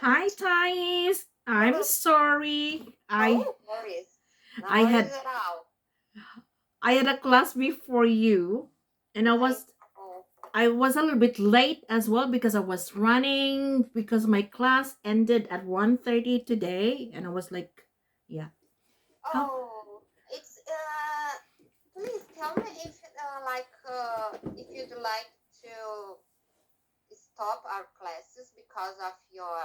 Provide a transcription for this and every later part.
Hi, Thais. I'm Hello. sorry. No worries. I No worries had at all. I had a class before you, and I I was know. I was a little bit late as well because I was running because my class ended at 1:30 today, and I was like, yeah. How? Oh, it's please tell me if if you'd like to stop our classes because of your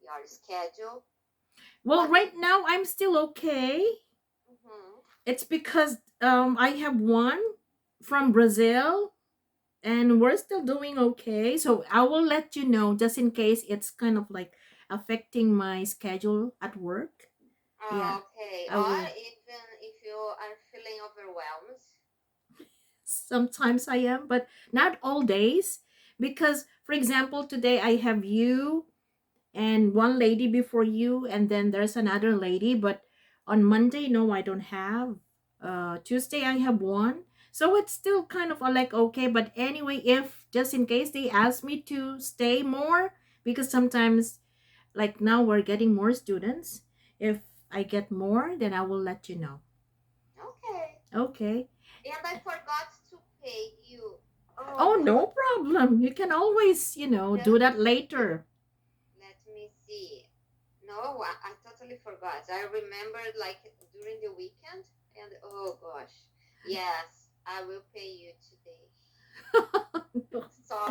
your schedule. Well, What do you right now I'm still okay. mm-hmm. It's because I have one from Brazil and we're still doing okay. So I will let you know just in case it's kind of like affecting my schedule at work. Yeah, Okay, I or will. even if you are feeling overwhelmed. Sometimes I am, but not all days. Because, for example, today I have you and one lady before you, and then there's another lady. But on Monday, no, I don't have. Tuesday, I have one. So it's still kind of like okay. But anyway, if just in case they ask me to stay more, because sometimes, like now, we're getting more students. If I get more, then I will let you know. Okay. Okay. And I forgot to pay you. Oh, Oh, no problem. You can always, do just that later. let me see. No, I totally forgot. I remembered like during the weekend, and oh gosh, yes, I will pay you today.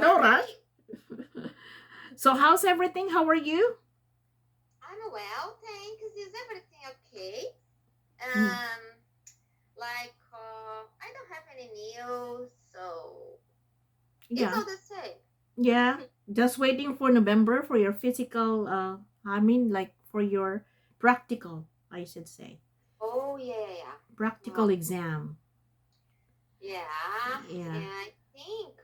No rush. Sorry. So, how's everything? How are you? I'm well, thanks. Is everything okay? Mm, I don't have any news, so it's yeah. all the same. Yeah. Just waiting for November for your physical, I mean, like for your practical, I should say. Oh yeah, Practical well, exam. yeah, Yeah. and I think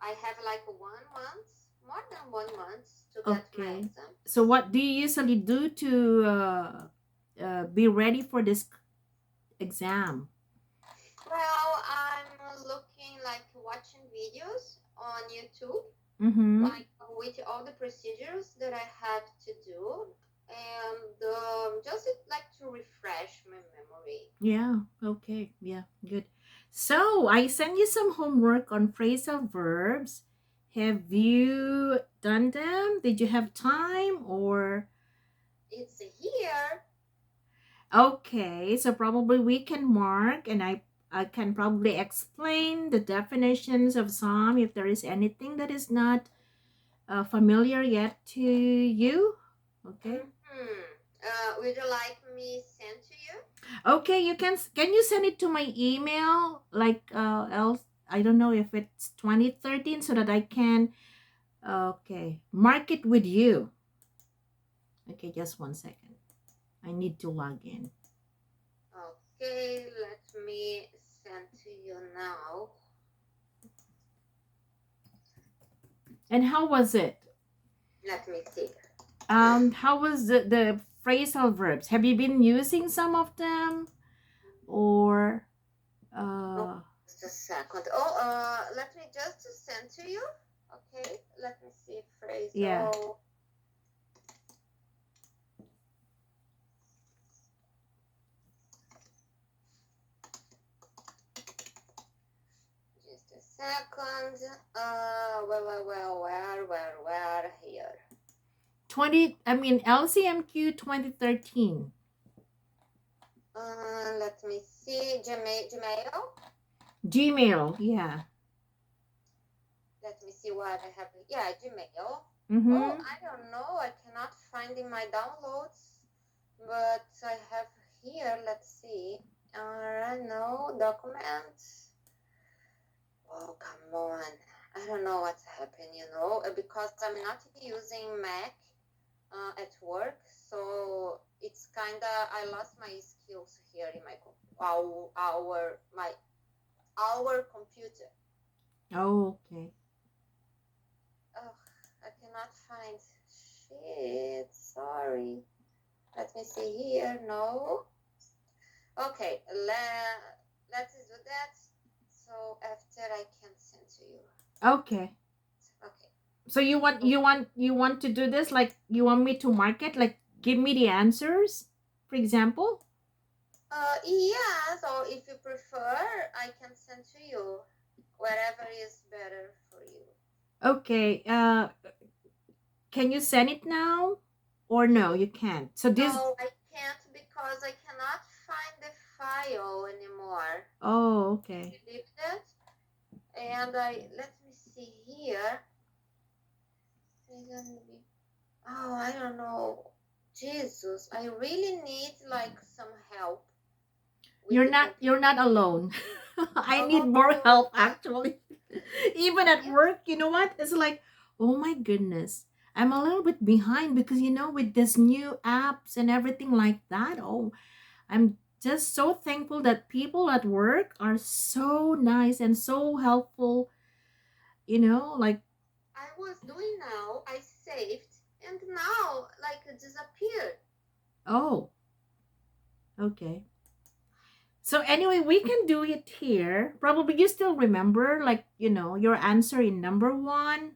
I have like 1 month, more than 1 month to get my Okay. exam. So, what do you usually do to be ready for this exam? Well, I'm looking like watching videos on YouTube, Mm-hmm. like with all the procedures that I have to do, and just like to refresh my memory. Yeah, okay. Yeah, good. So, I sent you some homework on phrasal verbs. Have you done them? Did you have time or It's here. okay, so probably we can mark and I can probably explain the definitions of some if there is anything that is not familiar yet to you. Okay. Mm-hmm. Would you like me send to you? Okay, can you send it to my email like else I don't know if it's 2013 so that I can okay, mark it with you. Okay, just 1 second. I need to log in. Okay, let me send to you now. And how was it? Let me see. How was the phrasal verbs? Have you been using some of them or Oh, uh just a second. Let me just send to you. Okay, let me see yeah. phrasal. Just a second. Where? Here. 20 I mean LCMQ 2013. Let me see. Gmail. Gmail, yeah. Let me see what I have. Yeah, Gmail. Oh, Mhm. I don't know. I cannot find in my downloads, but I have here. Let's see. I know documents. Oh, come on. I don't know what's happened, because I'm not using Mac at work, so it's kinda I lost my skills here in my our computer. Oh, okay. Oh, I cannot find. Shit, sorry. Let me see here. No. Okay, let's do that. So after I can send to you. Okay. So you want to do this, like you want me to market, like give me the answers, for example? Yeah, so if you prefer, I can send to you wherever is better for you. Okay. Can you send it now? Or no, you can't. So this. No, I can't because I cannot find the file anymore. Oh, okay. Believe that? And let me see here. Oh, I don't know. Jesus, I really need like some help with You're the not computer. you're not alone. I need more Oh, help actually. Even at yes. work, you know what? It's like, oh my goodness. I'm a little bit behind because with this new apps and everything like that. Oh, I'm just so thankful that people at work are so nice and so helpful, like. I was doing now. I saved, and now like it disappeared. Oh, okay. So anyway, we can do it here. Probably you still remember, like, your answer in number one,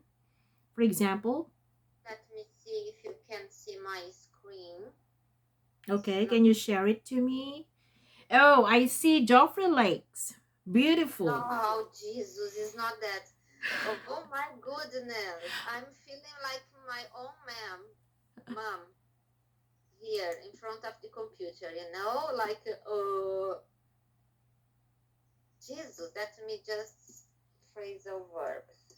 for example. Let me see if you can see my screen. Okay, No, can you share it to me? Oh, I see Joffrey Lakes. Beautiful. oh Jesus, it's not that. Oh my goodness, I'm feeling like my own mom here in front of the computer. Like Jesus. Let me just phrasal verbs.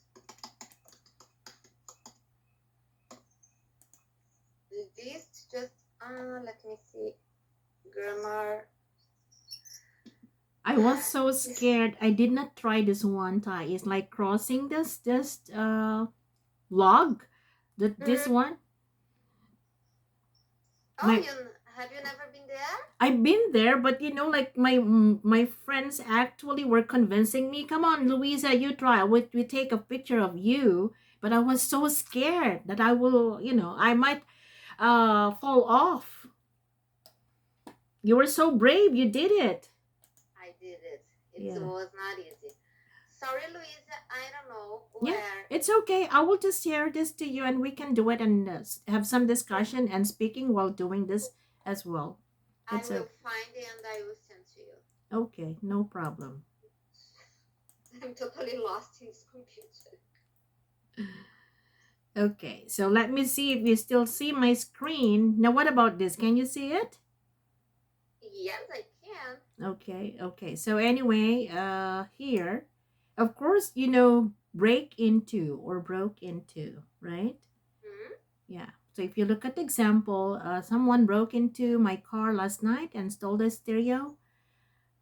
This just let me see grammar. I was so scared. I did not try this one time. It's like crossing this log. This Mm. one. Oh, My have you never been there? I've been there, but like my friends actually were convincing me. Come on, Louisa, you try. We take a picture of you. But I was so scared that I will, I might fall off. You were so brave. You did it. I did it. It Yeah. was not easy. Sorry, Louisa. I don't know Yeah, where. it's okay. I will just share this to you and we can do it and have some discussion and speaking while doing this as well. I It's will a find it and I will send to you. Okay, no problem. I'm totally lost in this computer. Okay, so let me see if you still see my screen. Now, what about this? Can you see it? Yes, I can. Okay. So anyway, here, of course, break into or broke into, right? Hmm? Yeah. So if you look at the example, someone broke into my car last night and stole the stereo.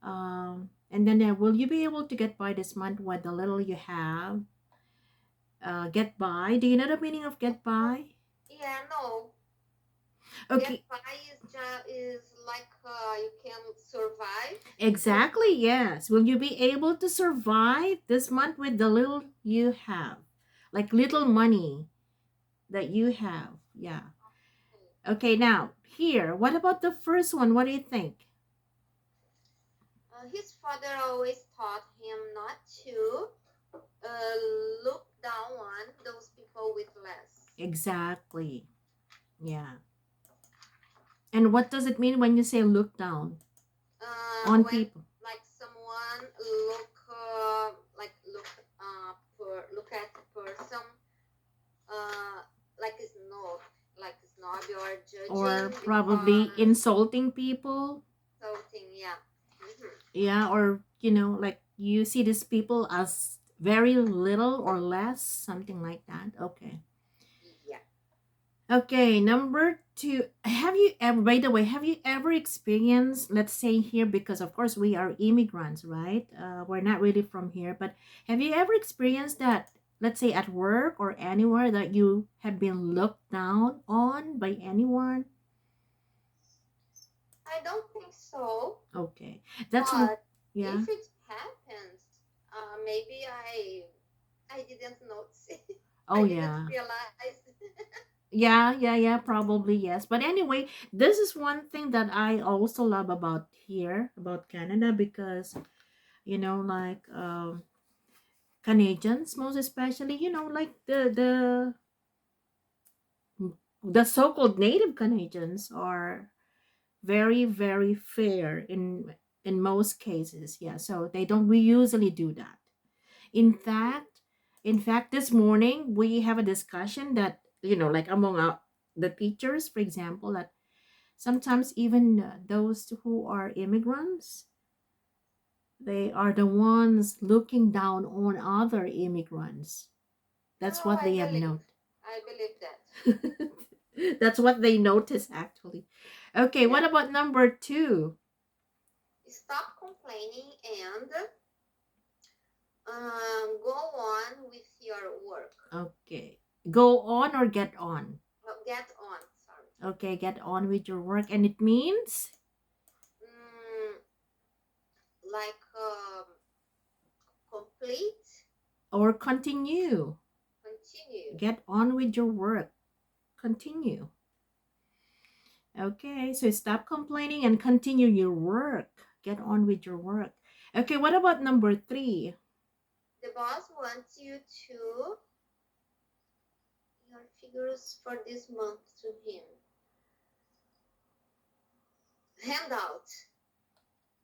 And then will you be able to get by this month with the little you have? Get by. Do you know the meaning of get by? Yeah, no. Get Okay. by is like you can survive. Exactly, yes. Will you be able to survive this month with the little you have? Like little money that you have. Yeah. Okay, now, here, what about the first one? What do you think? His father always taught him not to uh, look down on those people with less. Exactly. Yeah. And what does it mean when you say look down on When people? like someone look at a person uh, like it's not you're Or judging probably because insulting people? something, yeah. Hmm. Yeah, or like you see these people as very little or less, something like that. Okay. Yeah. Okay, number two. Have you ever, by the way, have you ever experienced, let's say here, because of course we are immigrants, right? We're not really from here, but have you ever experienced that, let's say at work or anywhere, that you have been looked down on by anyone? I don't think so, Okay, that's what, but yeah. if it happens, maybe I didn't notice it. Oh, I didn't yeah. realize. Yeah, probably yes. But anyway, this is one thing that I also love about here, about Canada, because, like, Canadians, most especially, like the so-called native Canadians are very, very fair in most cases. Yeah, so they don't we usually do that. In fact, this morning we have a discussion that, like among the teachers, for example, that sometimes even those who are immigrants, they are the ones looking down on other immigrants. That's Oh, what they have noted. I believe that. That's what they notice actually. Okay, Yeah. what about number 2? Stop complaining and go on with your work. Okay. Go on or get on? Get on, sorry. Okay, get on with your work. And it means? Like complete. Or continue. Continue. Get on with your work. Continue. Okay, so stop complaining and continue your work. Get on with your work. Okay, what about number 3? The boss wants you to your figures for this month to him. Hand out.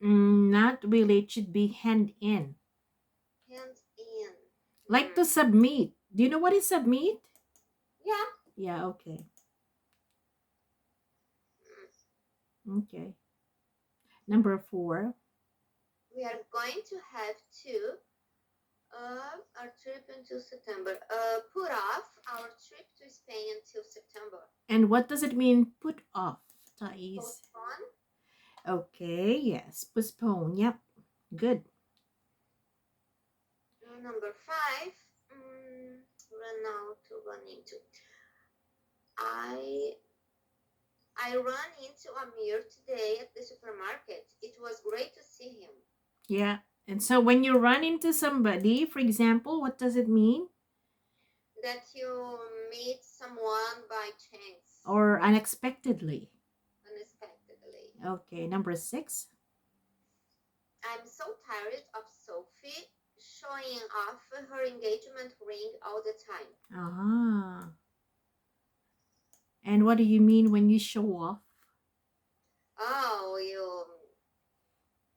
Not really. It should be hand in. Hand in. Like to submit. Do you know what is submit? Yeah. Yeah, okay. Okay. Number 4. We are going to have to our trip until September. Put off our trip to Spain until September. And what does it mean, put off, Thais? Postpone. Okay, yes. Postpone. Yep. Good. Number 5. Run out to run into. I ran into Amir today at the supermarket. It was great to see him. Yeah. And so when you run into somebody, for example, what does it mean? That you meet someone by chance. Or unexpectedly. Unexpectedly. Okay, number 6. I'm so tired of Sophie showing off her engagement ring all the time. Ah. And what do you mean when you show off? Oh,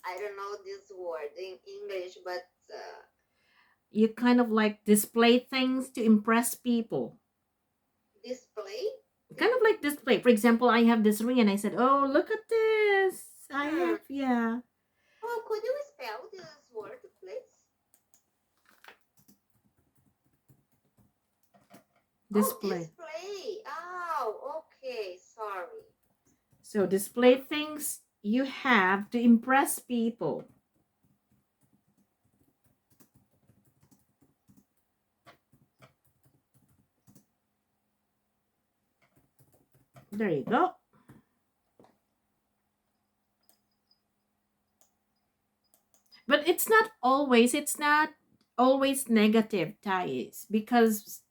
I don't know this word in English, but you kind of like display things to impress people. Display? Kind of like display. For example, I have this ring and I said, oh, look at this. I have, yeah. Oh, could you spell this word, please? Display. Oh, display. Oh, okay. Sorry. So display things you have to impress people. There you go. But it's not always negative, Thais, because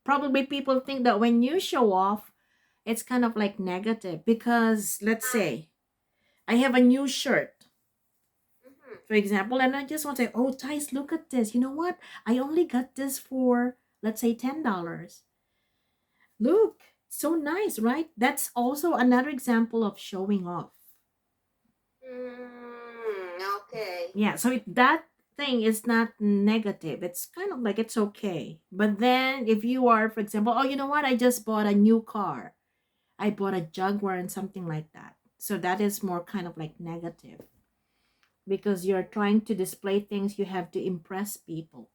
probably people think that when you show off, it's kind of like negative. Because let's say I have a new shirt, for example, and I just want to say, oh, Thais, look at this. You know what? I only got this for, let's say, $10. Look, so nice, right? That's also another example of showing off. Okay. Yeah, so that thing is not negative. It's kind of like it's okay. But then if you are, for example, oh, you know what? I just bought a new car. I bought a Jaguar and something like that. So that is more kind of like negative. Because you're trying to display things you have to impress people.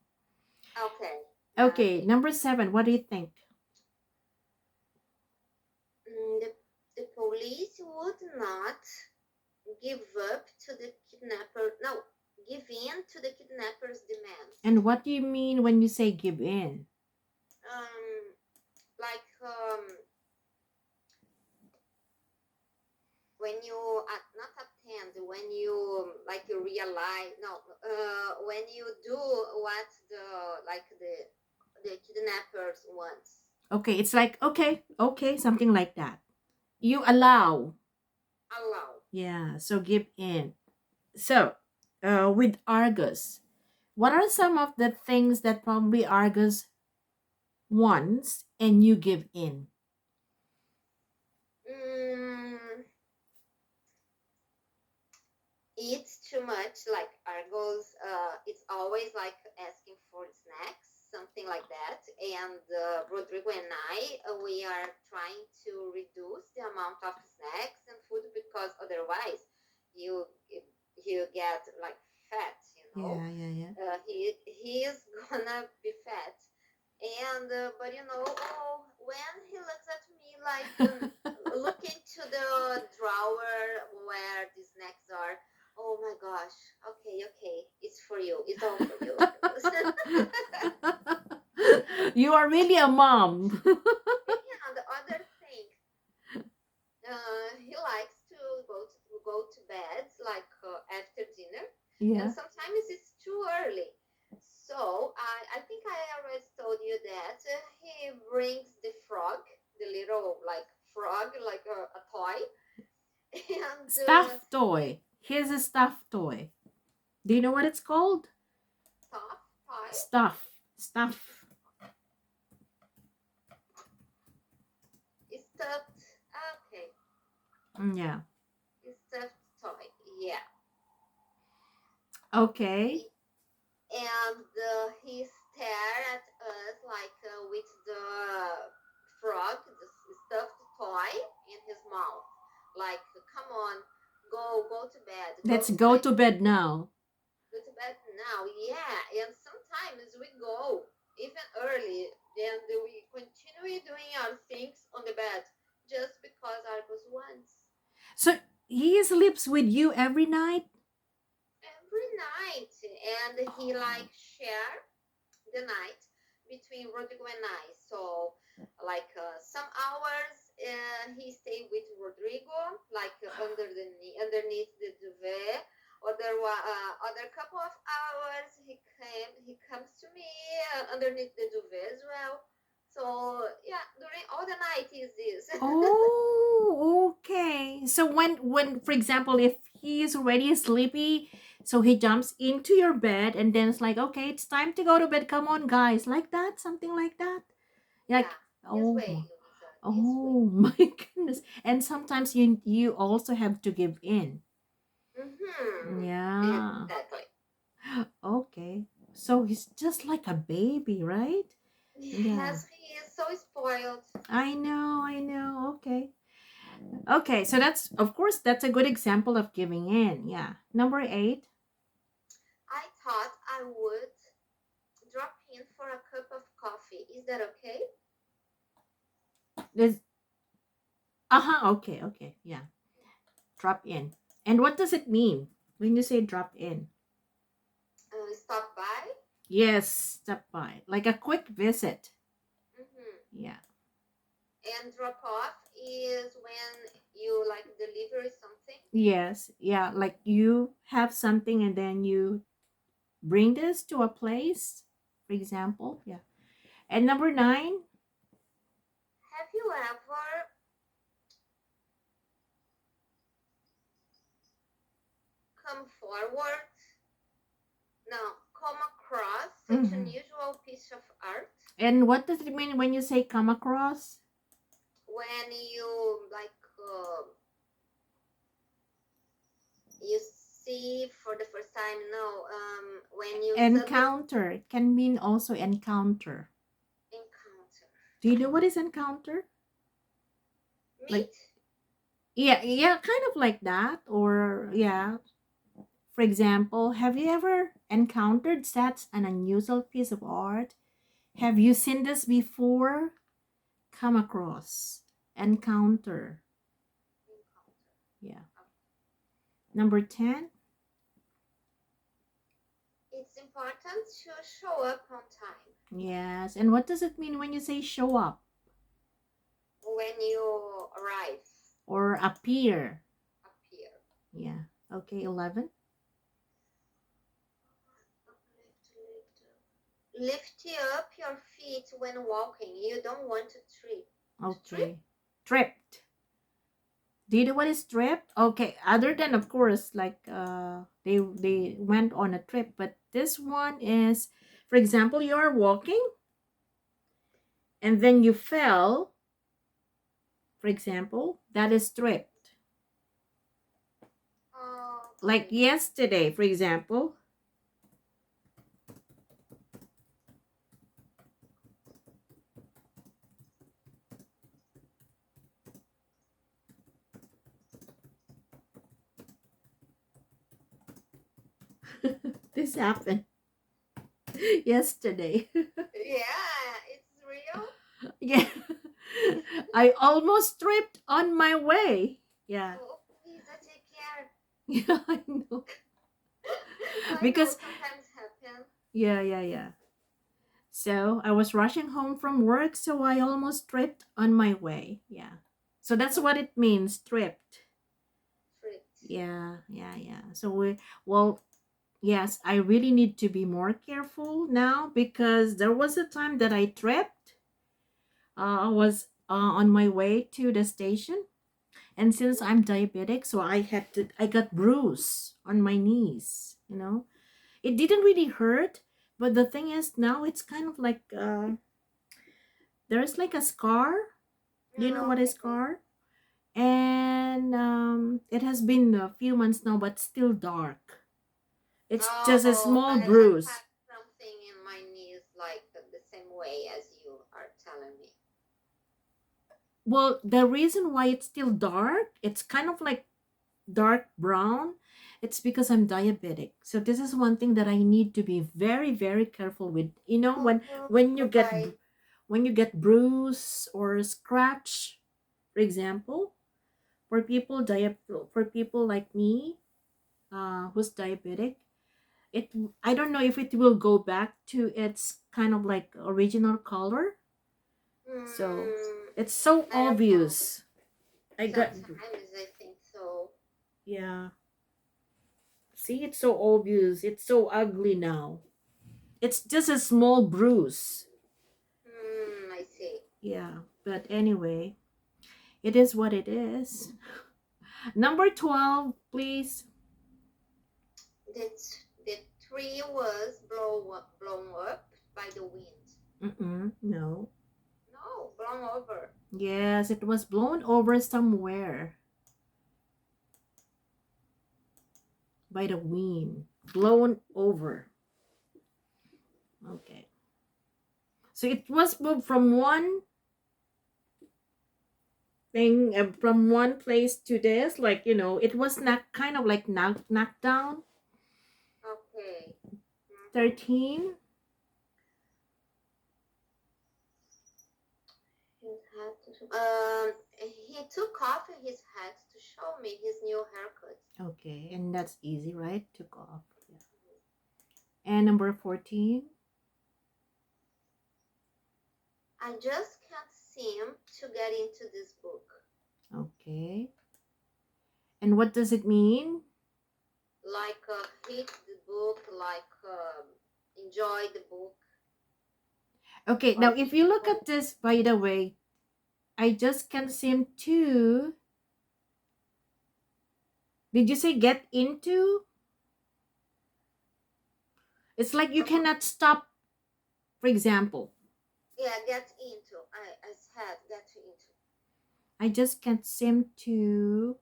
Okay. Okay, number 7, what do you think? The police would not give up to the kidnapper. No, give in to the kidnapper's demands. And what do you mean when you say give in? When you not attend, when you like you realize when you do what the kidnappers wants. Okay, it's like okay, something like that. You allow. Yeah, so give in. So with Argus, What are some of the things that probably Argus wants and you give in? Mm, eats too much, like Argos. It's always like asking for snacks, something like that. And Rodrigo and I, we are trying to reduce the amount of snacks and food because otherwise you you get like fat, you know. Yeah, yeah, yeah. He is gonna be fat. And but you know, oh, when he looks at me like look into the drawer where the snacks are. Oh my gosh. Okay, okay. It's for you. It's all for you. You are really a mom. And the other thing, he likes to go to bed like after dinner, and Yeah. sometimes it's too early. So I think I already told you that he brings the frog, the little like frog, like a toy, and Stuffed toy. Here's a stuffed toy. Do you know what it's called? stuff toy. Stuff. Stuff. It's stuffed. Okay, Yeah. it's stuffed toy. Yeah. Okay. And he stared at us like with the frog, the stuffed toy in his mouth, like, come on, go to bed, go Let's to go sleep, to bed now. go to bed now. Yeah, and sometimes we go even early, and we continue doing our things on the bed just because Argos wants. So he sleeps with you every night? Every night, and he like share the night between Rodrigo and I. So, like some hours he stayed with Rodrigo, like underneath the duvet. Other couple of hours he comes to me underneath the duvet as well. So yeah, during all the night is this. Oh, okay. So when for example, if he is already sleepy, so he jumps into your bed and then it's like, okay, it's time to go to bed. Come on, guys, like that, something like that. Like, Yeah, this oh, way, Luisa, this way. oh my goodness. And sometimes you also have to give in. Mm-hmm. Yeah. Exactly. Okay. So he's just like a baby, right? Yeah. Yes, he is so spoiled. I know, I know. Okay. Okay, so that's of course that's a good example of giving in. Yeah. Number 8 I thought I would drop in for a cup of coffee. Is that okay? is okay, okay. Yeah. Drop in. And what does it mean when you say drop in? Stop by? Yes, stop by. Like a quick visit. Mm-hmm. Yeah. And drop off is when you like deliver something. Yes. Yeah, like you have something and then you bring this to a place, for example. Yeah. And number 9, Have you ever come forward? No, come across such an mhm. unusual piece of art And what does it mean when you say come across? when you like you see for the first time? No, when you suddenly Encounter. It can mean also encounter. encounter. Do you know what is encounter? Like, Meet? yeah, kind of like that. Or, yeah, for example, have you ever encountered such an unusual piece of art? Have you seen this before? Come across. Encounter. Encounter. Yeah. Number 10. It's important to show up on time Yes. And what does it mean when you say show up when you arrive, or appear? appear. Yeah. Okay, 11. Lift up your feet when walking. You don't want to trip. To trip? Okay. Tripped. Do you know what is tripped? Okay, other than of course like they went on a trip, but this one is, for example, you are walking and then you fell, for example, that is tripped. Like Okay. yesterday, for example. This happened yesterday. Yeah, it's real. Yeah. I almost tripped on my way. Yeah. Oh, please, I take care. Yeah, I know. I know Because sometimes happen. yeah. So I was rushing home from work, so I almost tripped on my way. Yeah. So that's Oh, what it means, tripped. tripped. Yeah. So well, yes, I really need to be more careful now because there was a time that I tripped. I was on my way to the station, and since I'm diabetic, so I got bruise on my knees. It didn't really hurt, but the thing is now it's kind of like there's like a scar. Do you know what is Okay. scar? And it has been a few months now, but still dark. It's just a Oh, small I bruise. have something in my knees like the same way as you are telling me. Well, the reason why it's still dark, it's kind of like dark brown. It's because I'm diabetic. So this is one thing that I need to be very, very careful with. When you get Right. when you get bruise or scratch, for example, for people like me, who's diabetic, it I don't know if it will go back to its kind of like original color. So it's so I don't know. obvious. I got Sometimes I think so. Yeah. See, it's so obvious. It's so ugly now. It's just a small bruise. I see. Yeah. But anyway, it is what it is. Number 12, please. The tree was blown up by the wind. No. No, blown over. Yes, it was blown over somewhere by the wind. Blown over. Okay. So it was moved from one thing, from one place to this. Like, it was not kind of like knocked down. Okay. 13. His hat he took off his hat to show me his new haircut. Okay, and that's easy, right? Took off. Yeah. And number 14. I just can't seem to get into this book. Okay. And what does it mean? Like hate the book, like enjoy the book. Okay, now if you look at this, by the way, I just can't seem to. Did you say get into? It's like you cannot stop, for example. Yeah, get into. I said get into. I just can't seem to.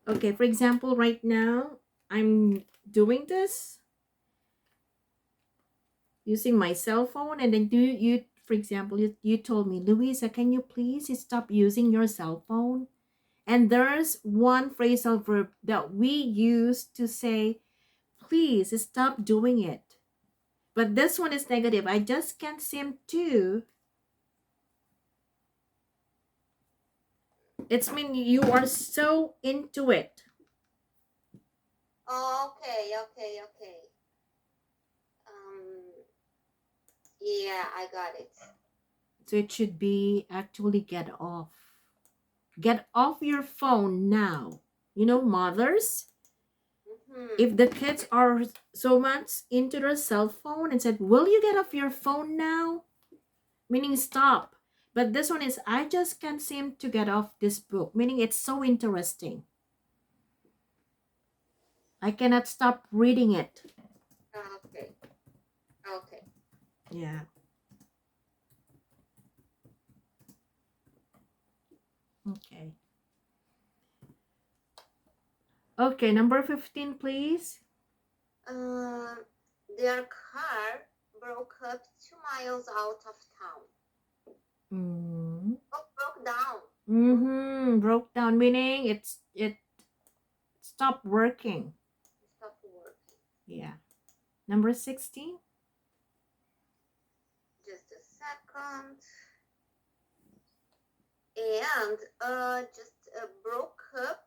Okay, for example, right now, I'm doing this using my cell phone, and then for example, you told me, Louisa, can you please stop using your cell phone? And there's one phrasal verb that we use to say, please stop doing it. But this one is negative. I just can't seem to. It's mean you are so into it. Oh, okay. Yeah, I got it. So it should be actually get off. Get off your phone now. Mothers, if the kids are so much into their cell phone and said, will you get off your phone now? Meaning stop. But this one is, I just can't seem to get off this book. Meaning it's so interesting. I cannot stop reading it. Okay. Okay. Yeah. Okay. Okay, number 15, please. Their car broke up 2 miles out of town. Mm. Oh, broke down. Mm-hmm. Broke down, meaning it stopped working. Stopped working. Yeah. Number 16. Just a second. And just broke up.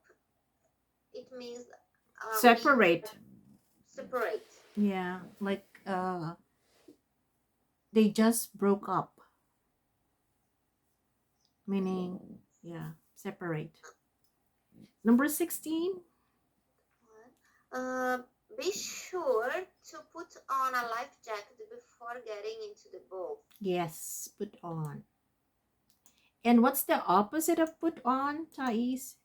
It means Separate. Separate. Yeah, like they just broke up. Meaning, yeah, separate. Number 16. Be sure to put on a life jacket before getting into the boat. Yes, put on. And what's the opposite of put on, Thais?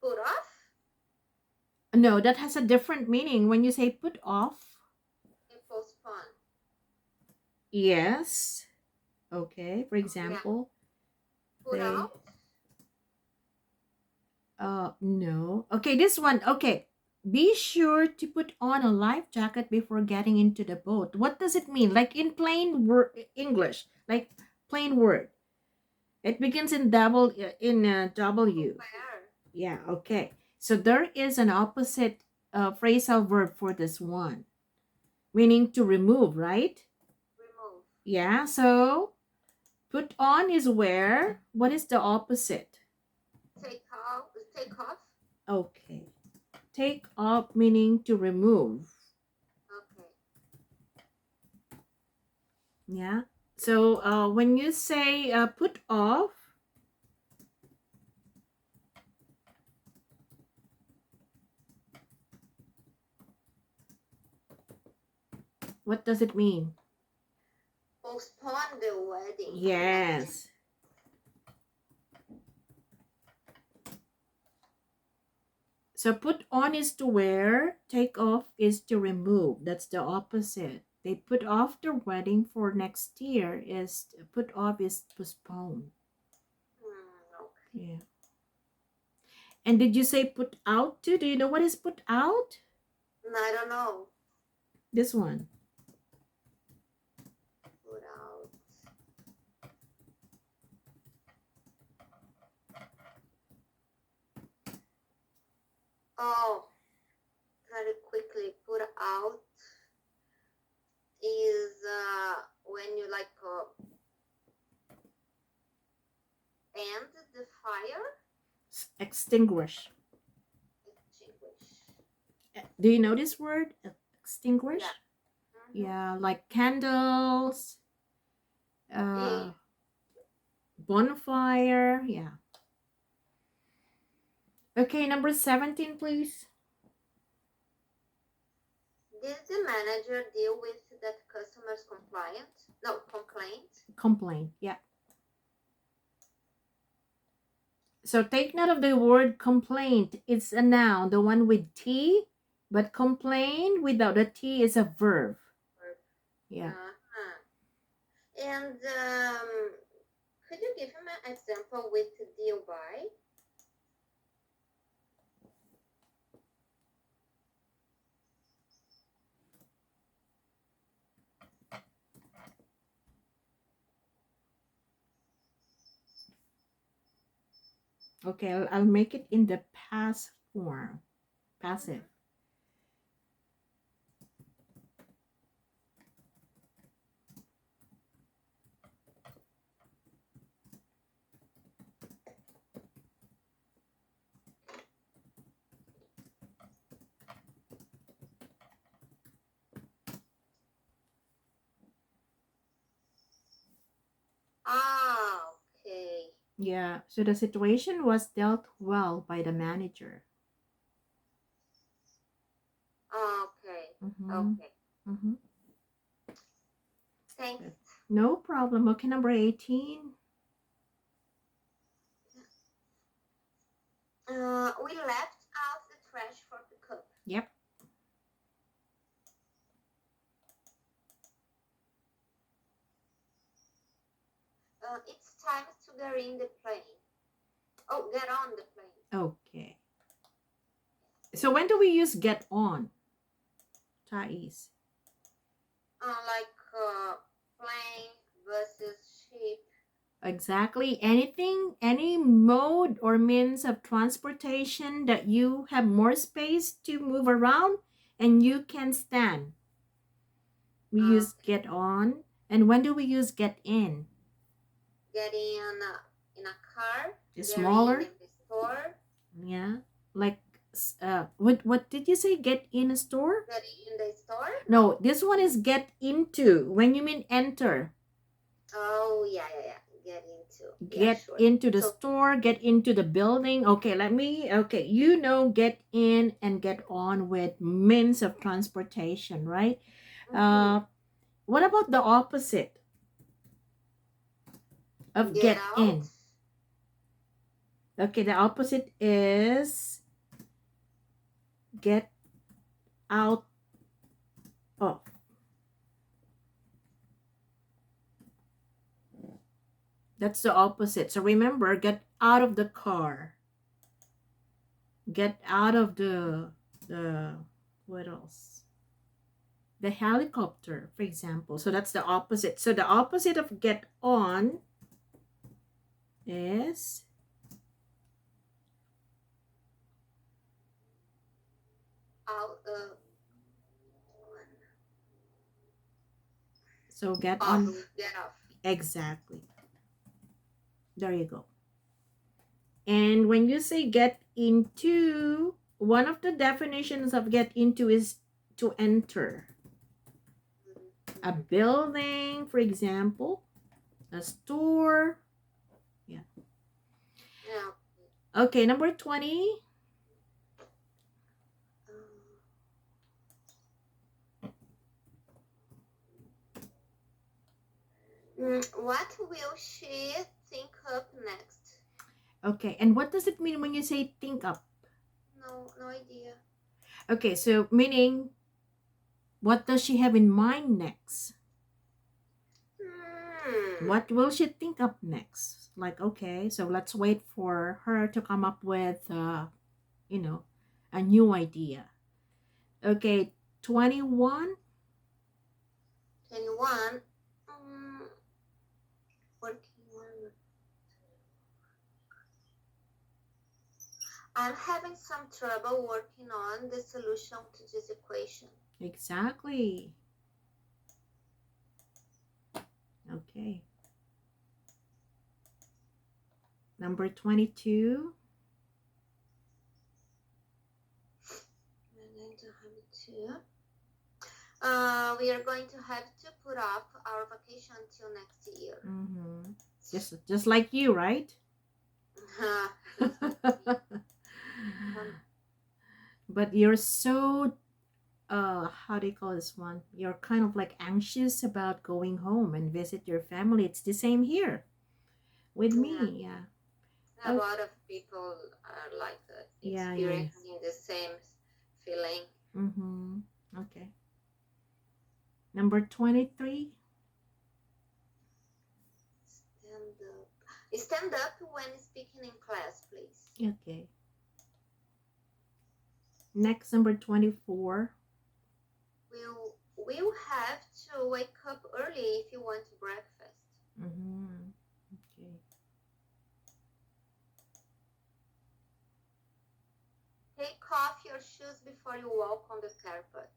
Put off? No, that has a different meaning. When you say put off, And postpone. yes. Okay, for example, Put they out? no. Okay, this one. Okay. Be sure to put on a life jacket before getting into the boat. What does it mean? Like in plain English, like plain word. It begins in W. Where? Yeah, okay. So there is an opposite phrasal verb for this one, meaning to remove, right? Remove. Yeah, so put on is wear. What is the opposite? Take off. Take off. Okay. Take off meaning to remove. Okay. Yeah. So when you say put off, what does it mean? Postpone the wedding. Yes. So put on is to wear, take off is to remove. That's the opposite. They put off their wedding for next year. Is put off is postpone. Okay. Yeah. And did you say put out too? Do you know what is put out? I don't know. This one. Put out. Oh, very quickly. Put out is when you like end the fire. Extinguish. Extinguish. Do you know this word? Extinguish? Yeah. Yeah, like candles, bonfire. Yeah. Okay, number 17, please. Did the manager deal with that customer's complaint? Complaint. Yeah. So take note of the word complaint. It's a noun, the one with T, but complain without a T is a verb. Yeah. And could you give him an example with deal by? Okay, I'll make it in the past form. Passive. Okay. Yeah, so the situation was dealt well by the manager. Okay. Mm-hmm. Okay. Mm-hmm. Thanks. No problem. Okay, number 18. We left out the trash for pickup. Yep. It's time to get in the plane. Oh, get on the plane. Okay. So when do we use get on? Thais. Like plane versus ship. Exactly. Anything, any mode or means of transportation that you have more space to move around and you can stand. We use get on. And when do we use get in? Get in a car. It's Get smaller. in the store. Yeah. Like what did you say? Get in a store? Get in the store? No, this one is get into. When you mean enter. Oh, yeah. Get into. Get into the store, get into the building. Okay, you know, get in and get on with means of transportation, right? What about the opposite of get in? Okay, the opposite is get out of. That's the opposite. So remember, get out of the car. Get out of the what else? The helicopter, for example. So that's the opposite. So the opposite of get on is out. So get off. on. Get off. Exactly. There you go. And when you say get into, one of the definitions of get into is to enter a building, for example, a store. Yeah. Okay, number 20. What will she think up next? Okay, and what does it mean when you say think up? No idea. Okay, so meaning, what does she have in mind next? What will she think up next? Like, okay, so let's wait for her to come up with, a new idea. Okay, 21. 21. Working on. I'm having some trouble working on the solution to this equation. Exactly. Okay. Number 22. We are going to have to put off our vacation until next year. Just like you, right? But you're so how do you call this one? You're kind of like anxious about going home and visit your family. It's the same here with me. Yeah. A lot of people are like that, experiencing the same feeling. Okay. Number 23. Stand up when speaking in class, please. Okay. Next, number 24. We'll have to wake up early if you want breakfast. Okay. Take off your shoes before you walk on the carpet.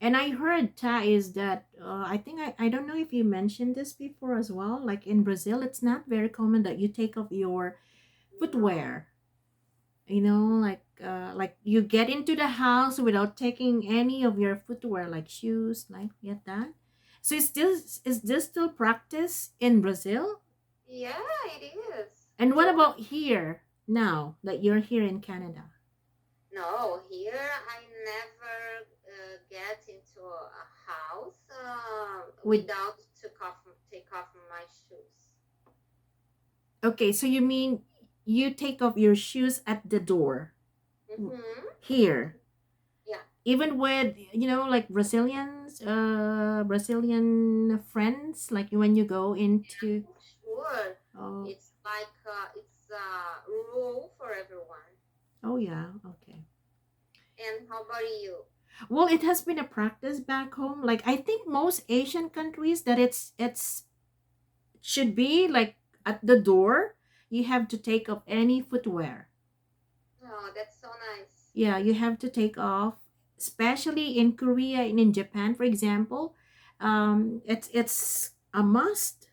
And I heard, is that I think I don't know if you mentioned this before as well. Like in Brazil, it's not very common that you take off your footwear. Like you get into the house without taking any of your footwear, like shoes, like that. So is this still practice in Brazil? Yeah, it is. And what about here now that you're here in Canada? No, here I never get into a house without take off my shoes. Okay, so you mean you take off your shoes at the door? Here? Yeah. even with, like Brazilian friends, like when you go into. Sure. Oh. It's like it's a rule for everyone. Oh yeah, okay. And how about you? Well, it has been a practice back home. Like I think most Asian countries that it's should be like at the door you have to take off any footwear. Oh, that's so nice. Yeah, you have to take off, especially in Korea and in Japan, for example. It's a must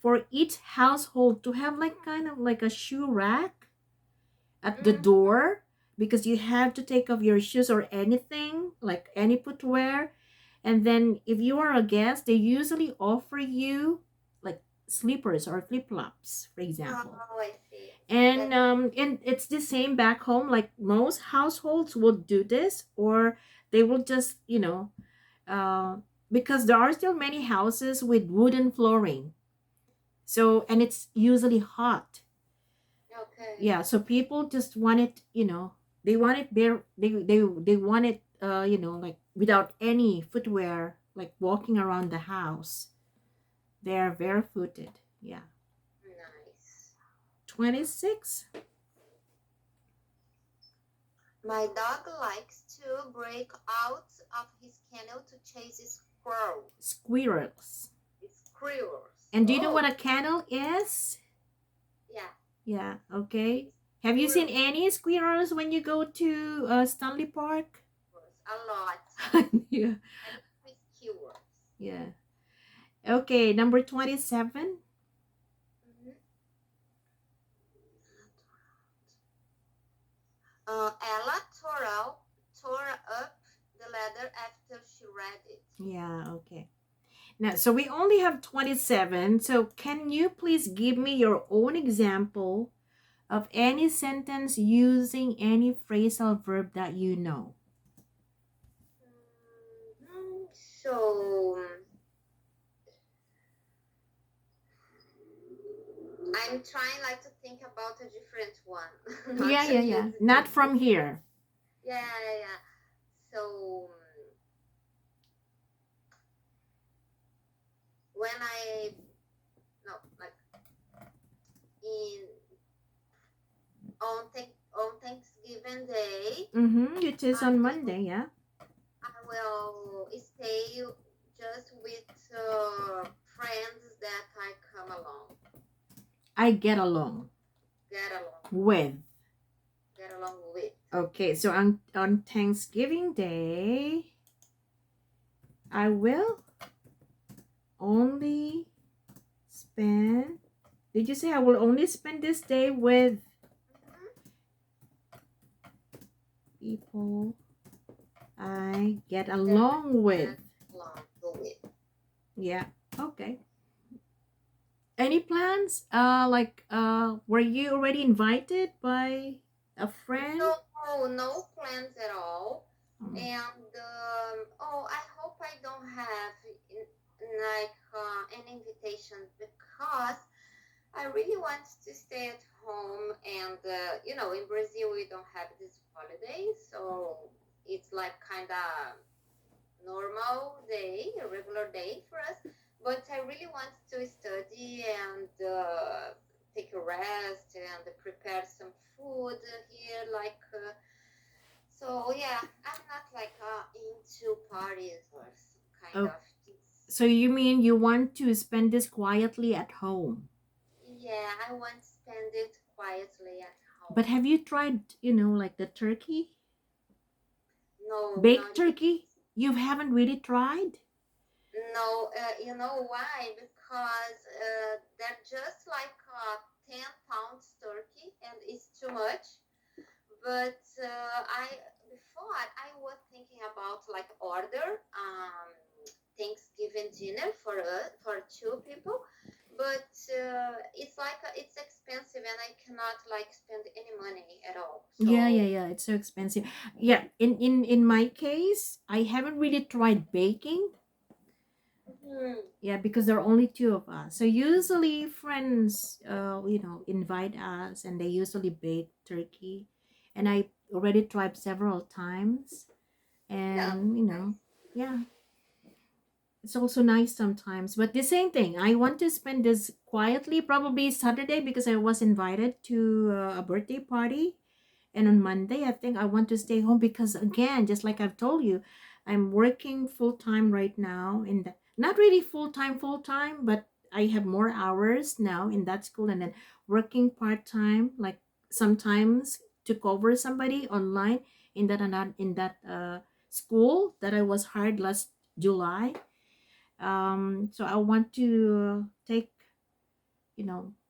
for each household to have like kind of like a shoe rack at the Mm, door, because you have to take off your shoes or anything like any footwear. And then if you are a guest, they usually offer you like slippers or flip-flops, for example. oh, I see. And That's it's the same back home, like most households would do this, or they will just, uh, because there are still many houses with wooden flooring, so and it's usually hot. okay. Yeah, so people just want it, they want it bare, they want it, like without any footwear, like walking around the house. They're barefooted. Yeah. Nice. 26. My dog likes to break out of his kennel to chase squirrels. Squirrels. Squirrels. And do you know Oh, what a kennel is? yeah. Yeah, okay. Have you seen Squirrels. any squirrels when you go to Stanley Park? A lot. Yeah. And with keywords. Yeah. Okay, number 27. Mhm. Ella tore up the letter after she read it. Yeah, okay. Now, so we only have 27. So can you please give me your own example of any sentence using any phrasal verb that you know? So I'm trying like to think about a different one. Not Yeah, to yeah, use yeah. Not from here. yeah, yeah, yeah. So when I no like in on Thanksgiving Day, Mm-hmm. It is I on will Monday, yeah. I will stay just with friends that I come along, I get along get along, with. get along with. Okay, so on Thanksgiving Day, I will only spend. Did you say I will only spend this day with Mhm. people I get That along with? get along with. Yeah. Okay. Any plans? Were you already invited by a friend? No, no plans at all. Oh, And oh, I hope I don't have like an invitation because I really want to stay at home. And in Brazil we don't have this holiday, so it's like kind of normal day, a regular day for us. But I really want to study and take a rest and prepare some food here, like. So yeah, I'm not like into parties or some kind oh, of things. so you mean you want to spend this quietly at home? Yeah, I want to spend it quietly at But home. have you tried, like the turkey? No, Baked not yet. turkey? You haven't really tried? No, you know why? Because they're just like 10 pounds turkey and it's too much. But I before I was thinking about like order Thanksgiving dinner for us for two people, but it's like it's expensive and I cannot like spend any money at all. Yeah, yeah, So yeah. It's so expensive. Yeah, in my case, I haven't really tried baking. hmm, Yeah, because there are only two of us. So usually friends, invite us, and they usually bake turkey. And I already tried several times, Yeah, And nice. yeah, it's also nice sometimes. But the same thing, I want to spend this quietly, probably Saturday, because I was invited to a birthday party. And on Monday, I think I want to stay home because, again, just like I've told you, I'm working full time right now. Not really full time, but I have more hours now in that school, and then working part time, like sometimes to cover somebody online in that school that I was hired last July. So I want to take,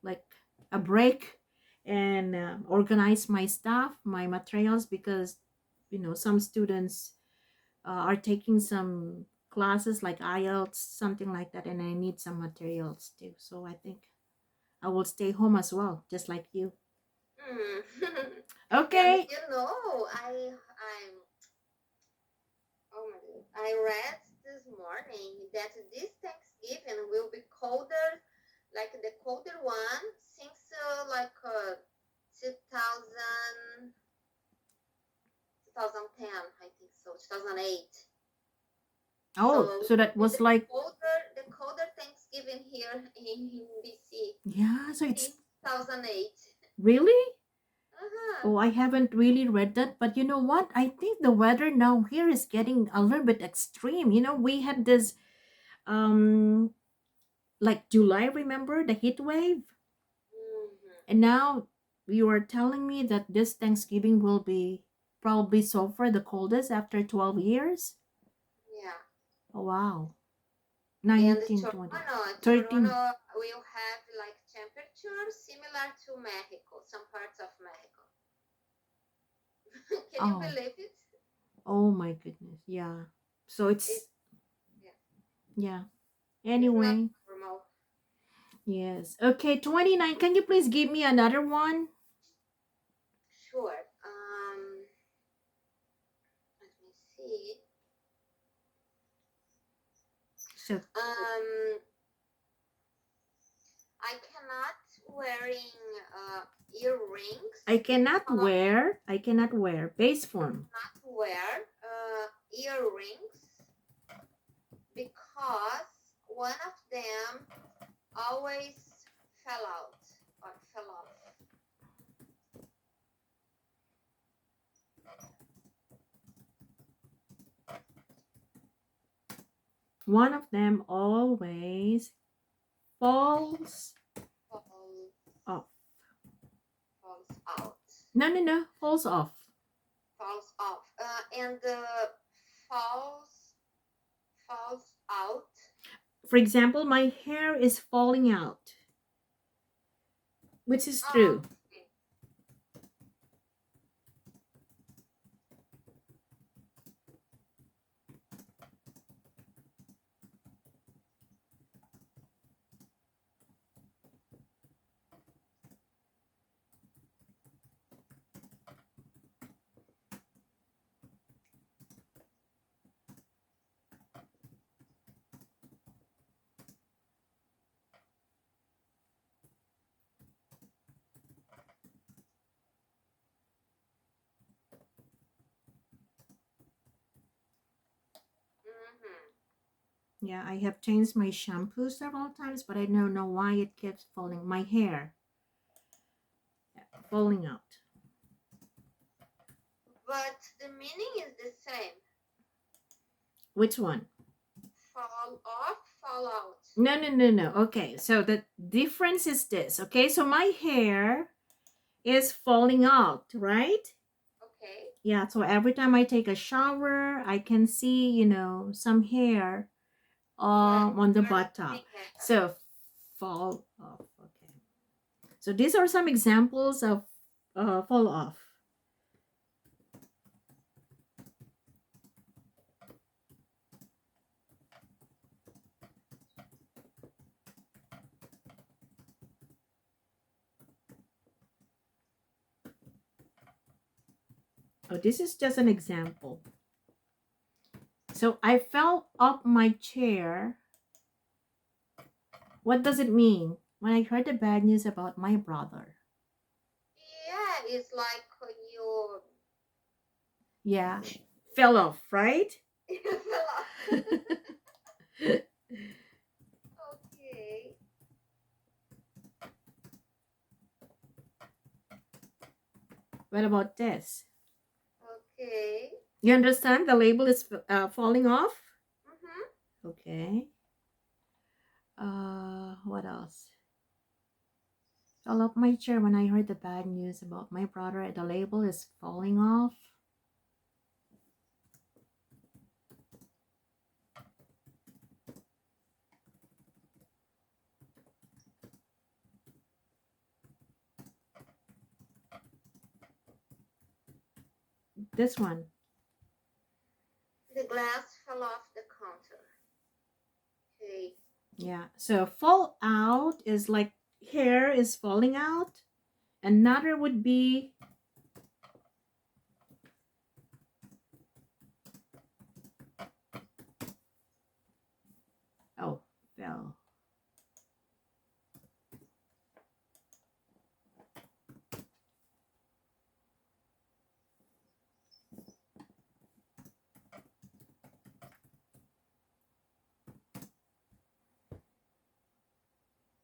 like a break and organize my stuff, my materials, because some students are taking some classes like IELTS, something like that, and I need some materials too. So I think I will stay home as well, just like you. Mm. And Okay. I'm oh my God, I read this morning that this Thanksgiving will be colder, like the colder one since 2000, 2010, I think so, 2008. Oh, So so that the was like, colder Thanksgiving here in BC yeah, so it's since 2008. really. Uh-huh. Oh, I haven't really read that, but you know what? I think the weather now here is getting a little bit extreme. We had this um like July, remember the heat wave? Hmm. And now you are telling me that this Thanksgiving will be probably so far the coldest after 12 years? Yeah. Oh, wow. And 19, 20, Toronto 13. will have like temperature similar to Mexico, some parts of Mexico. Can you Oh, believe it? oh my goodness. Yeah. So It it's, yeah, yeah. it's not Anyway, normal. yes. Okay, 29. Can you please give me another one? Sure. Let me see. So Um, I cannot wearing earrings because I cannot wear base form. not wear earrings because one of them always fell out or fell off. One of them always falls Fall, off. falls out. No, no, no, falls off. Falls off. And falls out. For example, my hair is falling out, which is true. Okay. Mm-hmm. Yeah, I have changed my shampoo several times, but I don't know why it keeps falling. My hair falling out. But the meaning is the same. Which one? Fall off, fall out. No, no, no, no. Okay, so the difference is this. Okay, so my hair is falling out, right? Okay. Yeah, so every time I take a shower, I can see, some hair Yeah, on the you're bottom. losing hair. So fall off. Okay. So these are some examples of fall off. Oh, this is just an example. So I fell off my chair. What does it mean? When I heard the bad news about my brother. Yeah, it's like you Yeah. Fell off, right? It fell off. Okay. What about this? Okay. You understand the label is falling off? Mm-hmm. Okay. What else? Fell off my chair when I heard the bad news about my brother. The label is falling off. This one. The glass fell off the counter. Okay. Yeah. So fall out is like hair is falling out. Another would be oh, fell.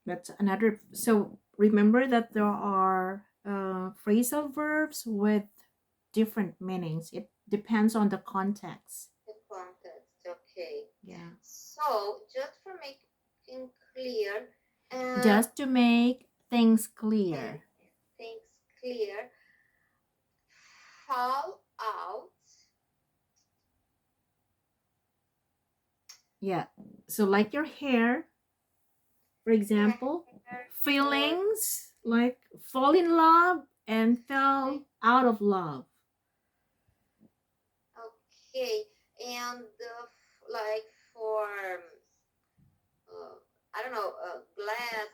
That's another. So remember that there are phrasal verbs with different meanings. It depends on the context. The context. Okay. Yeah. So just for making clear, Just to make things clear. things clear, fall out. Yeah. So like your hair, for example, Hair, feelings like fall in love and fell out of love. okay, and like for I don't know, glass,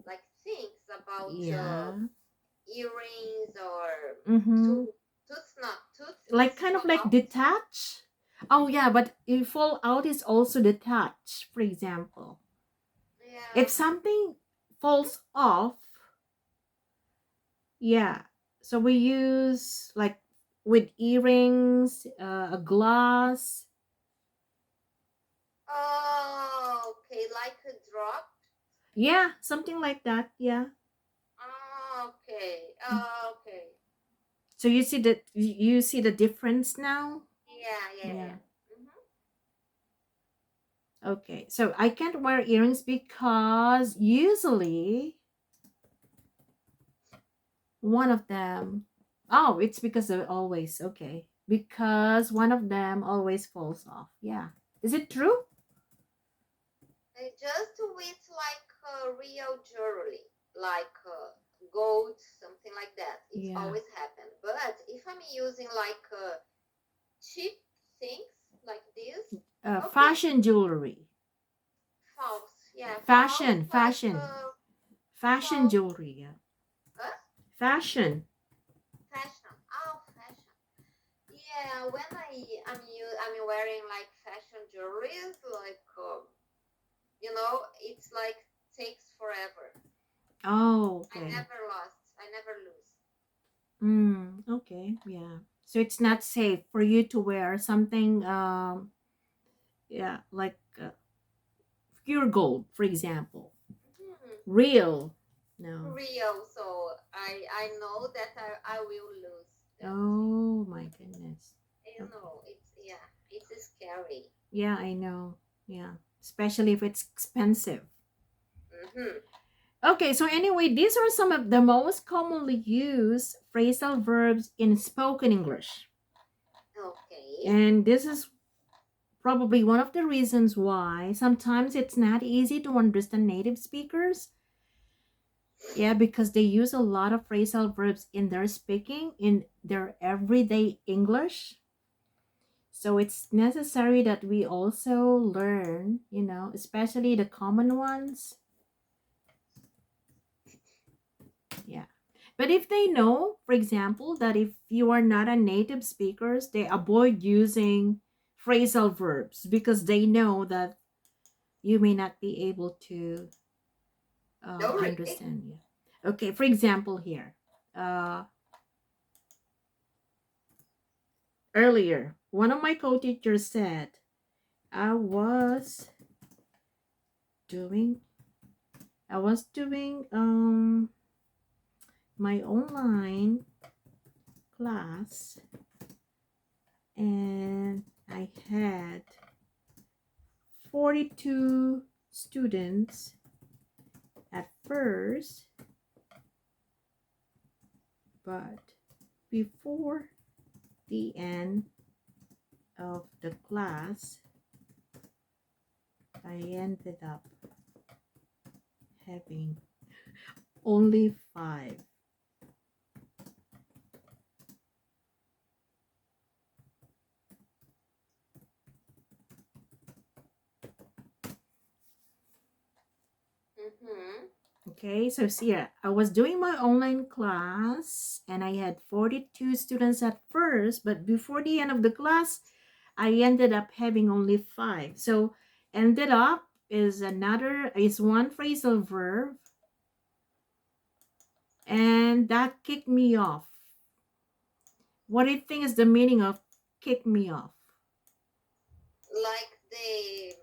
like things about Yeah. earrings or Mm-hmm. tooth Like kind of fall like out. detach. Oh yeah, but if fall out is also detach, for example. Yeah. If something falls off, yeah. So we use like with earrings, a glass. Oh, okay, like a drop. Yeah, something like that. Yeah. Oh, okay. Mm. Okay. So you see the difference now? Yeah, yeah, Yeah. yeah. Mm-hmm. Okay. So I can't wear earrings because usually one of them, oh, it's because of always, okay. Because one of them always falls off. Yeah. Is it true? Just with like real jewelry, like gold, something like that. It's Yeah. always happened. But if I'm using like cheap things like this, okay, Fashion jewelry. false. Yeah, false Fashion, like fashion. Fashion false. jewelry, yeah. Huh? Fashion. Fashion. Oh, fashion. Yeah, when I'm wearing like fashion jewelries, like it's like takes forever. Oh, I okay. never lost. I never lose. Okay, yeah. So it's not safe for you to wear something yeah, like pure gold, for example. Hmm. Real. No. Real. So I know that I will lose. That Oh my goodness. you Okay. know it's scary. Yeah, I know. Yeah. Especially if it's expensive. Mm-hmm. Okay, so anyway, these are some of the most commonly used phrasal verbs in spoken English. Okay. And this is probably one of the reasons why sometimes it's not easy to understand native speakers. Yeah, because they use a lot of phrasal verbs in their speaking, in their everyday English. So it's necessary that we also learn, especially the common ones. Yeah. But if they know, for example, that if you are not a native speakers, they avoid using phrasal verbs because they know that you may not be able to Don't really. understand. Yeah. Okay, for example, here, uh, earlier. one of my co-teachers said I was doing my online class, and I had 42 students at first, but before the end of the class, I ended up having only 5. Mm-hmm. Okay, so see here, I was doing my online class and I had 42 students at first, but before the end of the class, I ended up having only 5. So ended up is one phrasal verb, and that kicked me off. What do you think is the meaning of kick me off? Like they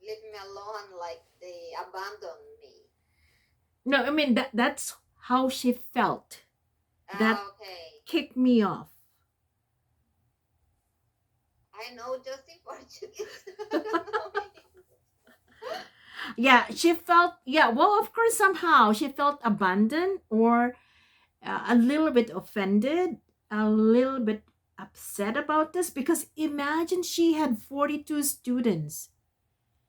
leave me alone, like they abandon me. No, I mean that's how she felt. That Okay. kicked me off. I know just in Portuguese. I don't know. Yeah, she felt, yeah, well, of course, somehow she felt abandoned or a little bit offended, a little bit upset about this, because imagine she had 42 students,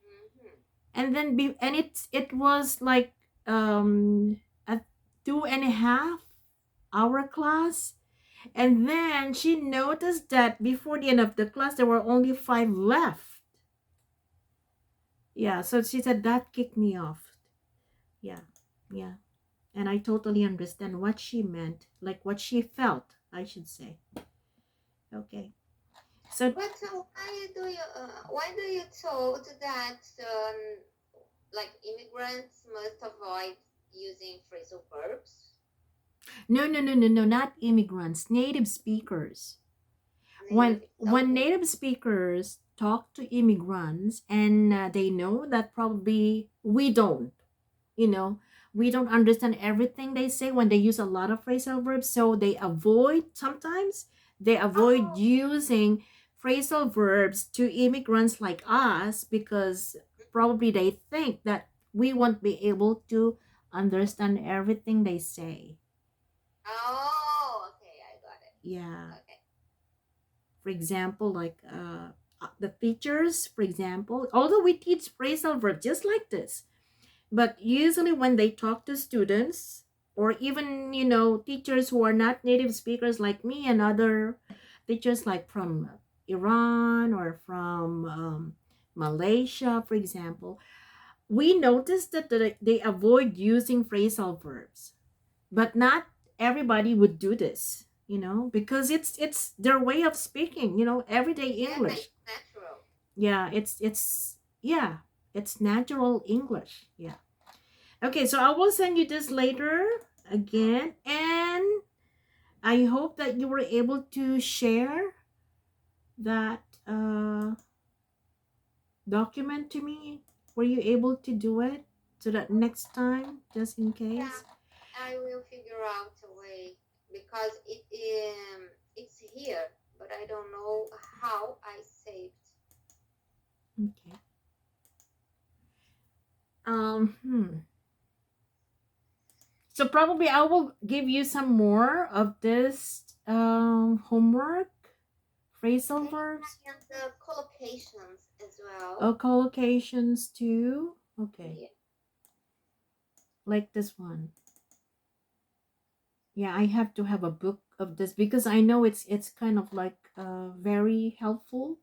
Mm-hmm. and then it was like a 2.5 hour class, and then she noticed that before the end of the class there were only 5 left. Yeah, so she said that kicked me off. Yeah, yeah. And I totally understand what she meant, like what she felt, I should say. Okay. So But why do you told that like immigrants must avoid using phrasal verbs? no, not immigrants, native speakers. When Native. when Okay. native speakers talk to immigrants, and they know that probably you know, we don't understand everything they say when they use a lot of phrasal verbs, so they avoid Oh. using phrasal verbs to immigrants like us, because probably they think that we won't be able to understand everything they say. Oh. Okay. I got it. Yeah, Okay. for example, like the teachers, for example, although we teach phrasal verbs just like this, but usually when they talk to students, or even teachers who are not native speakers like me, and other teachers like from Iran or from Malaysia, for example, we noticed that they avoid using phrasal verbs, but not everybody would do this, because it's their way of speaking, everyday Yeah, English. it's natural. Yeah, it's natural English. Yeah. Okay, so I will send you this later again, and I hope that you were able to share that document to me. Were you able to do it, so that next time, just in Yeah, case? I will figure out a way because it's here, but I don't know how I saved. Okay. Hmm. So probably I will give you some more of this homework, phrasal Okay, verbs, and the collocations as well. collocations too. Okay, Yeah. like this one. Yeah, I have to have a book of this, because I know it's kind of like very helpful.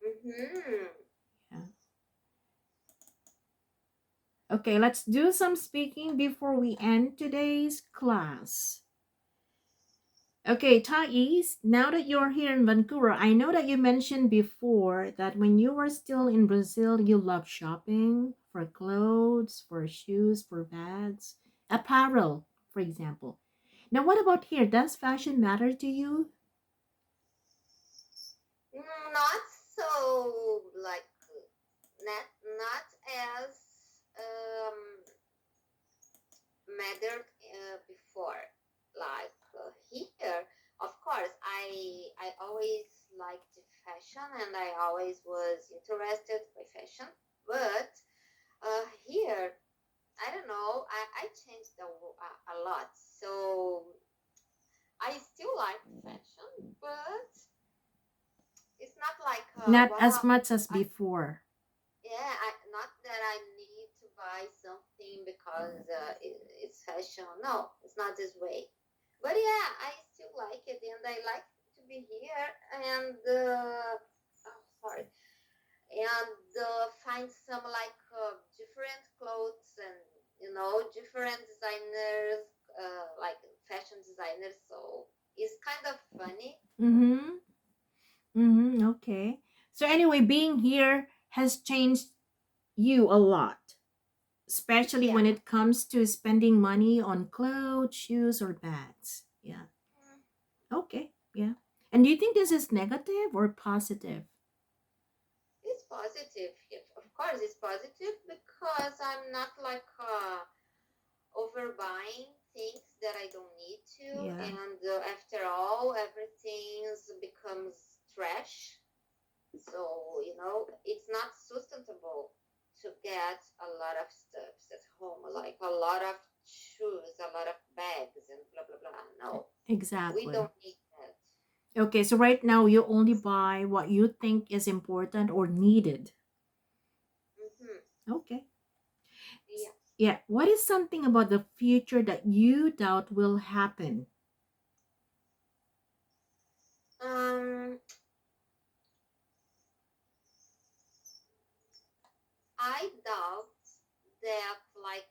Mm-hmm. Yeah. Okay, let's do some speaking before we end today's class. Okay, Thais, now that you're here in Vancouver, I know that you mentioned before that when you were still in Brazil, you love shopping for clothes, for shoes, for bags, apparel, for example. Now, what about here? Does fashion matter to you? Not so like not as um, mattered before. Like here, of course, I always liked fashion and I always was interested by fashion. But here, I don't know, I changed a lot. So I still like fashion, but it's not like Not as wow. much as I before. Yeah, not that I need to buy something because it's fashion. No, it's not this way. But yeah, I still like it, and I like to be here and oh, sorry, and find some like different clothes and different designers, like fashion designers. So it's kind of funny. Mm-hmm. Mm-hmm. Okay. So anyway, being here has changed you a lot, especially Yeah. when it comes to spending money on clothes, shoes, or bags. Yeah. Mm. Okay. Yeah. And do you think this is negative or positive? It's positive. Yes, of course, it's positive because I'm not like overbuying things that I don't need to, Yeah. and after all, everything becomes trash. So it's not sustainable to get a lot of stuff at home, like a lot of shoes, a lot of bags, and blah blah blah. No, we Exactly. don't need that. Okay, so right now you only buy what you think is important or needed. Hmm. Okay. Yeah. Yeah. What is something about the future that you doubt will happen? Um, I doubt that like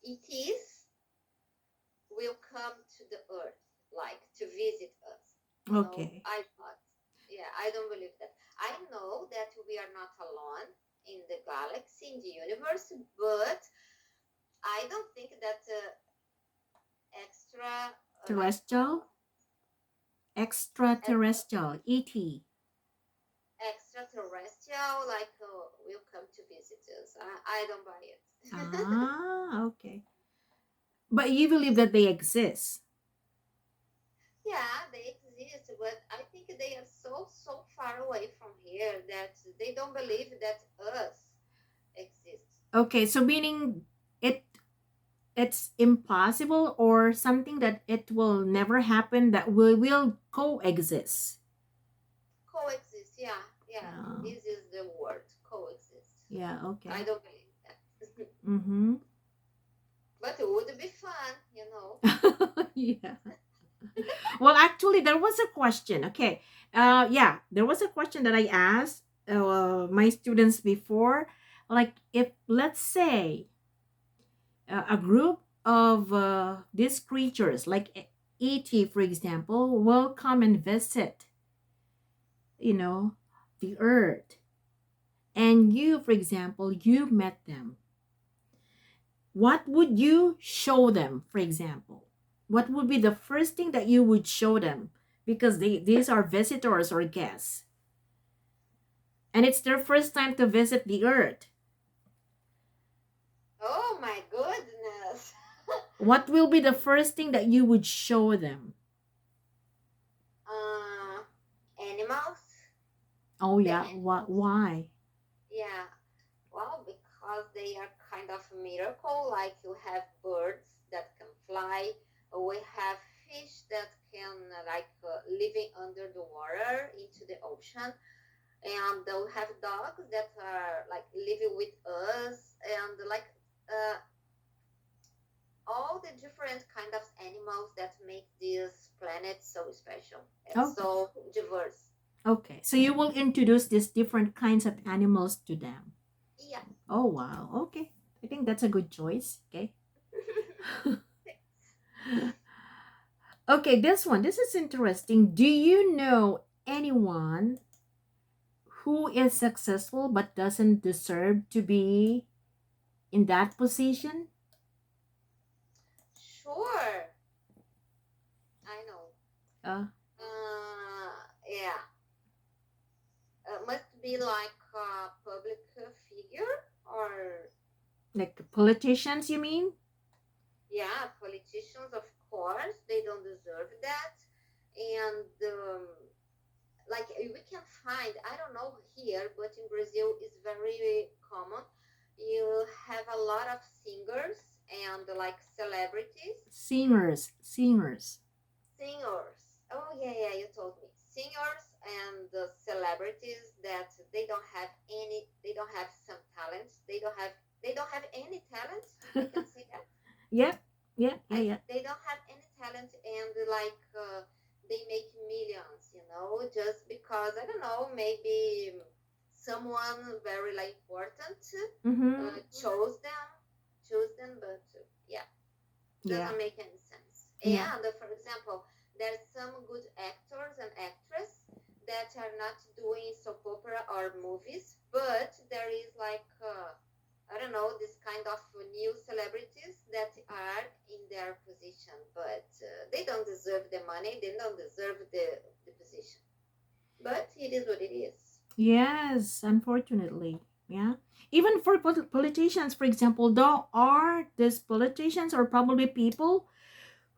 ETs will come to the Earth, like to visit us. Okay. I thought, yeah, I don't believe that. I know that we are not alone in the galaxy, in the universe, but I don't think that extra, like, Terrestrial? extra, Extraterrestrial. ET. extraterrestrial, like, will come to visit us. I don't buy it. Ah, okay. But you believe that they exist. Yeah, they exist, but I think they are so far away from here that they don't believe that us exists. Okay, so meaning it it's impossible or something that it will never happen that we will coexist. Coexist, yeah, yeah. Uh, This is the word, coexist. yeah, I okay. don't believe that. Mm-hmm. But it would be fun. Yeah. Well, actually, there was a question. Okay. Yeah, there was a question that I asked my students before. Like, if let's say a group of these creatures, like ET, for example, will come and visit, you know, the Earth, and you, for example, you met them, what would you show them, for example? What would be the first thing that you would show them? Because these are visitors or guests, and it's their first time to visit the Earth. Oh my goodness. What will be the first thing that you would show them? uh, Animals, Oh, the yeah. What? animals. Why? Yeah, well, because they are kind of a miracle. Like you have birds that can fly, we have fish that can like living under the water into the ocean, and we have dogs that are like living with us, and like uh, all the different kind of animals that make this planet so special and Okay. so diverse. Okay. So you will introduce these different kinds of animals to them. Yeah. Oh, wow. Okay. I think that's a good choice. Okay. Okay, this one. This is interesting. Do you know anyone who is successful but doesn't deserve to be in that position? Sure, I know. Uh, Uh, Yeah, must be like a public figure or Like politicians, you mean? yeah, politicians, of course, they don't deserve that. And like we can find, I don't know here, but in Brazil is very common. You have a lot of singers and like celebrities, Singers. singers. Oh yeah, yeah, you told me. Singers and celebrities that they don't have some talents. They don't have any talent. I can say that. Yeah, yeah, yeah, yeah. They don't have any talent and like they make millions, you know, just because I don't know, maybe someone very like important Mm-hmm. chose them, but yeah, Yeah, doesn't make any sense. yeah. And for example, there's some good actors and actresses that are not doing soap opera or movies, but there is like I don't know, this kind of new celebrities that are in their position, but they don't deserve the money, they don't deserve the position. But it is what it is. Yes, unfortunately. Yeah. Even for politicians, for example, there are these politicians or probably people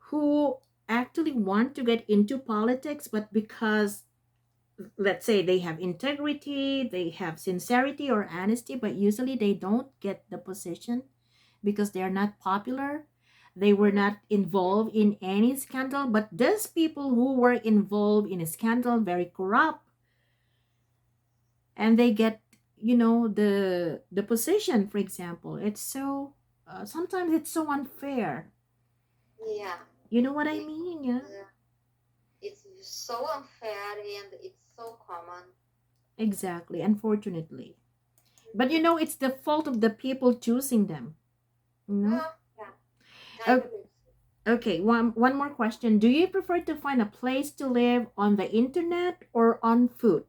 who actually want to get into politics, but because, let's say, they have integrity, they have sincerity or honesty, but usually they don't get the position because they are not popular. They were Mhm. not involved in any scandal, but those people who were involved in a scandal, very corrupt, and they get, the position, for example. It's so sometimes it's so unfair. Yeah, You know what I it, mean? Yeah, it's so unfair and it's so common. exactly, unfortunately. But Mhm. it's the fault of the people choosing them, you know. Oh, yeah, I O- believe so. okay, one more question. Do you prefer to find a place to live on the internet or on foot?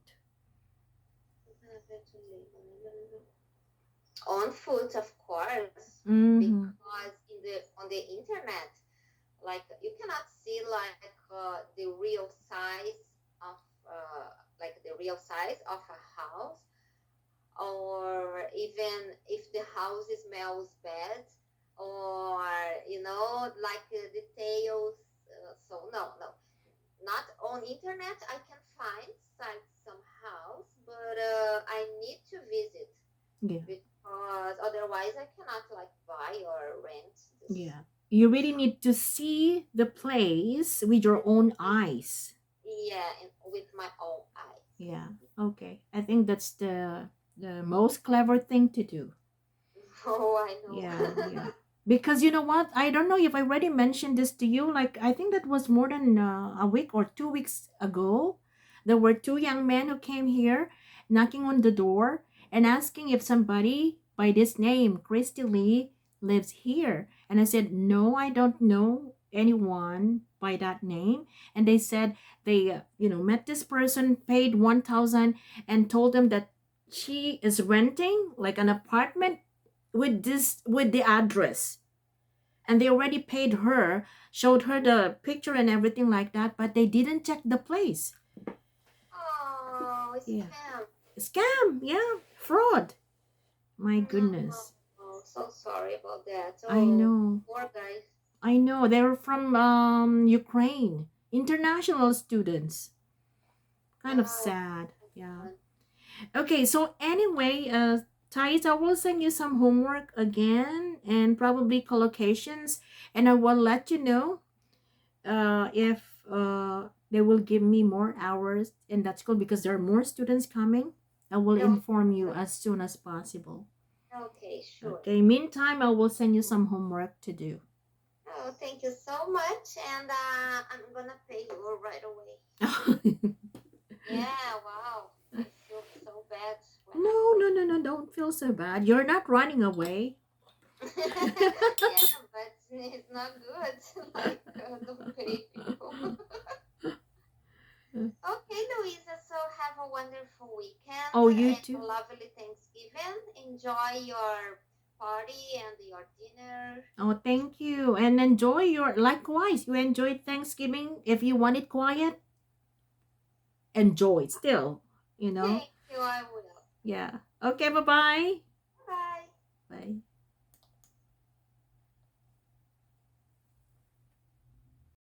On foot, of course, Mm-hmm. because in the on the internet, like you cannot see like the real size of a house, or even if the house smells bad, or like details. So no, not on internet. I can find sites somehow, but I need to visit Yeah, because otherwise I cannot like buy or rent this. yeah. You really need to see the place with your own eyes. Yeah, and with my own eyes. Yeah. Okay. I think that's the most clever thing to do. Oh, I know. Yeah, yeah. Because you know what? I don't know if I already mentioned this to you. Like, I think that was more than a week or 2 weeks ago. There were two young men who came here knocking on the door and asking if somebody by this name, Christy Lee, lives here. And I said, no, I don't know anyone by that name. And they said they, met this person, paid 1,000, and told them that she is renting like an apartment with the address, and they already paid her, showed her the picture and everything like that, but they didn't check the place. Oh, Yeah, scam. scam. Yeah, fraud. My No, goodness. so sorry about that. I Oh, know. poor guys. I know. They're from Ukraine, international students. Kind of Oh, sad. Yeah. man. Okay, so anyway, Thais, I will send you some homework again and probably collocations, and I will let you know if they will give me more hours in that school because there are more students coming. I will No, inform you as soon as possible. okay, sure. Okay, meantime, I will send you some homework to do. Oh, thank you so much, and I'm gonna pay you right away. Yeah, wow. I feel so bad when I No, no, forget. no, no, don't feel so bad. You're not running away. Yeah, but it's not good. Like, don't pay people. Okay, Louisa, so have a wonderful weekend Oh, you and a too. lovely Thanksgiving. Enjoy your party and your dinner. Oh, thank you. And enjoy your, likewise, you enjoyed Thanksgiving if you want it quiet. enjoy still, you know. Thank you, I will. Yeah. Okay, bye-bye.